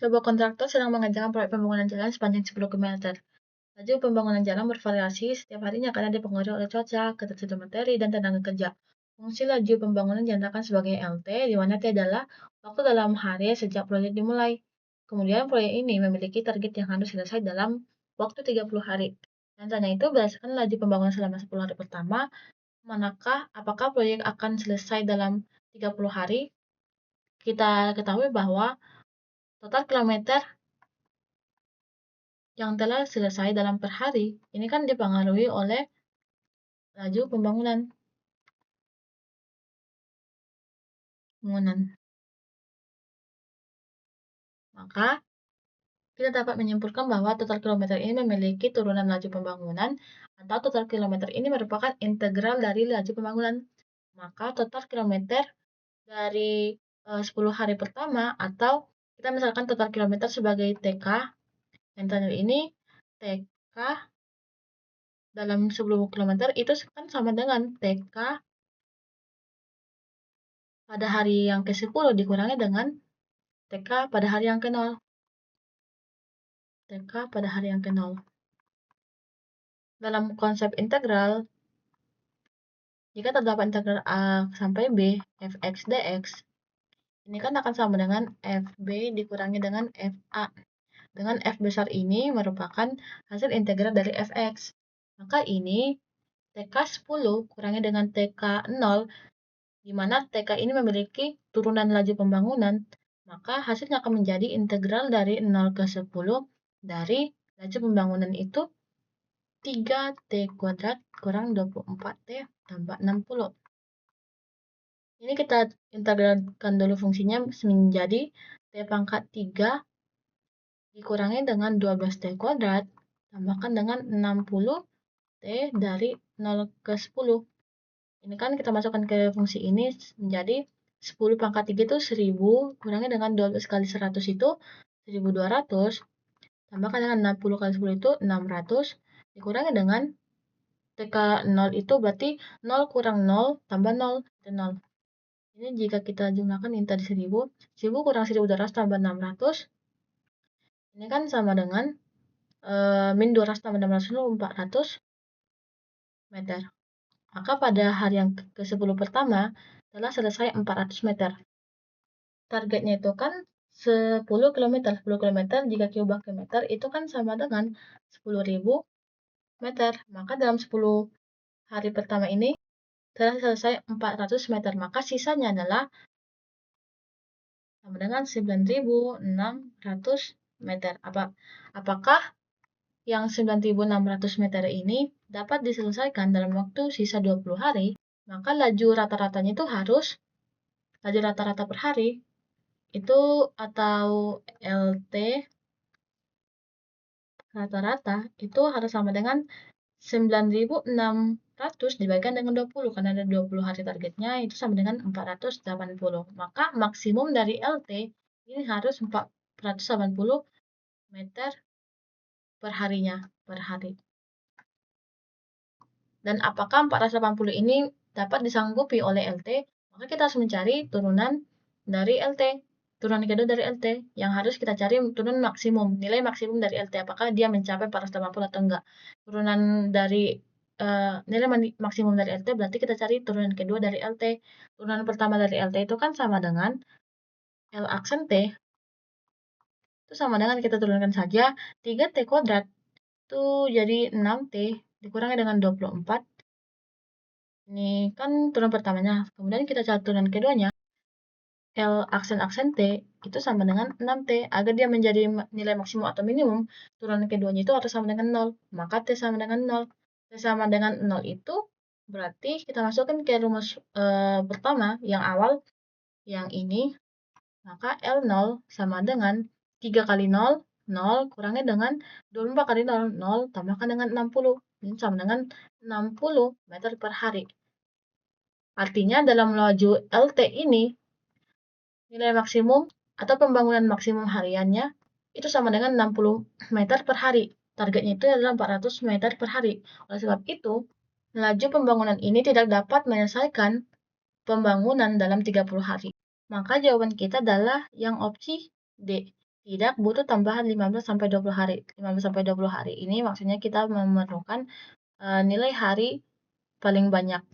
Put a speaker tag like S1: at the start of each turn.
S1: Sebuah kontraktor sedang mengerjakan proyek pembangunan jalan sepanjang 10 km. Laju pembangunan jalan bervariasi setiap harinya karena dipengaruhi oleh cuaca, ketersediaan materi, dan tenaga kerja. Fungsi laju pembangunan dinyatakan sebagai LT, di mana T adalah waktu dalam hari sejak proyek dimulai. Kemudian proyek ini memiliki target yang harus selesai dalam waktu 30 hari. Dan tanya itu berdasarkan laju pembangunan selama 10 hari pertama, apakah proyek akan selesai dalam 30 hari? Kita ketahui bahwa total kilometer yang telah selesai dalam per hari, ini kan dipengaruhi oleh laju pembangunan. Maka, kita dapat menyimpulkan bahwa total kilometer ini memiliki turunan laju pembangunan, atau total kilometer ini merupakan integral dari laju pembangunan. Maka, total kilometer dari 10 hari pertama, atau kita misalkan total kilometer sebagai TK, yang tadi ini TK dalam 10 km itu kan sama dengan TK pada hari yang ke-10 dikurangi dengan TK pada hari yang ke-0. TK pada hari yang ke-0. Dalam konsep integral, jika terdapat integral A sampai B, fx dx, ini kan akan sama dengan fb dikurangi dengan fa. Dengan f besar ini merupakan hasil integral dari fx. Maka ini TK 10 kurangi dengan TK 0, di mana TK ini memiliki turunan laju pembangunan, maka hasilnya akan menjadi integral dari 0 ke 10 dari laju pembangunan itu 3T kuadrat kurang 24T tambah 60. Ini kita integralkan dulu fungsinya menjadi T pangkat 3 dikurangi dengan 12T kuadrat tambahkan dengan 60T dari 0 ke 10. Ini kan kita masukkan ke fungsi ini menjadi 10 pangkat 3 itu 1000, kurangi dengan 12 kali 100 itu 1200, tambahkan dengan 60 kali 10 itu 600, dikurangi dengan TK 0 itu berarti 0 kurang 0 tambah 0, itu 0. Ini jika kita jumlahkan ini tadi 1000, 1000 kurang 1200 tambah 600, ini kan sama dengan min 200 tambah 600 itu 400 meter. Maka pada hari yang ke-10 pertama telah selesai 400 meter. Targetnya itu kan 10 km. 10 km jika diubah ke meter itu kan sama dengan 10.000 meter. Maka dalam 10 hari pertama ini telah selesai 400 meter. Maka sisanya adalah sama dengan 9.600 meter. Apakah yang 9.600 meter ini dapat diselesaikan dalam waktu sisa 20 hari? Maka laju rata-ratanya itu harus laju rata-rata per hari itu atau LT rata-rata itu harus sama dengan 9.600 dibagikan dengan 20 karena ada 20 hari targetnya itu sama dengan 480. Maka maksimum dari LT ini harus 480 meter per harinya, per hari. Dan apakah 480 ini dapat disanggupi oleh LT? Maka kita harus mencari turunan dari LT. Turunan kedua dari LT yang harus kita cari turunan maksimum, nilai maksimum dari LT. Apakah dia mencapai 480 atau enggak? Turunan dari nilai maksimum dari LT berarti kita cari turunan kedua dari LT. Turunan pertama dari LT itu kan sama dengan L aksen T. Itu sama dengan kita turunkan saja 3T kuadrat. Itu jadi 6T dikurangi dengan 24. Ini kan turunan pertamanya. Kemudian kita cari turunan keduanya. L aksen T itu sama dengan 6T. Agar dia menjadi nilai maksimum atau minimum, turunan keduanya itu harus sama dengan 0. Maka T sama dengan 0. T sama dengan 0 itu berarti kita masukkan ke rumus pertama yang awal, yang ini. Maka L0 sama dengan 3 kali 0, 0 kurangi dengan 24 kali 0, 0 tambahkan dengan 60. Ini sama dengan 60 meter per hari. Artinya dalam laju LT ini, nilai maksimum atau pembangunan maksimum hariannya itu sama dengan 60 meter per hari. Targetnya itu adalah 400 meter per hari. Oleh sebab itu, laju pembangunan ini tidak dapat menyelesaikan pembangunan dalam 30 hari. Maka jawaban kita adalah yang opsi D. Tidak butuh tambahan 15 sampai 20 hari. 15 sampai 20 hari ini maksudnya kita memerlukan nilai hari paling banyak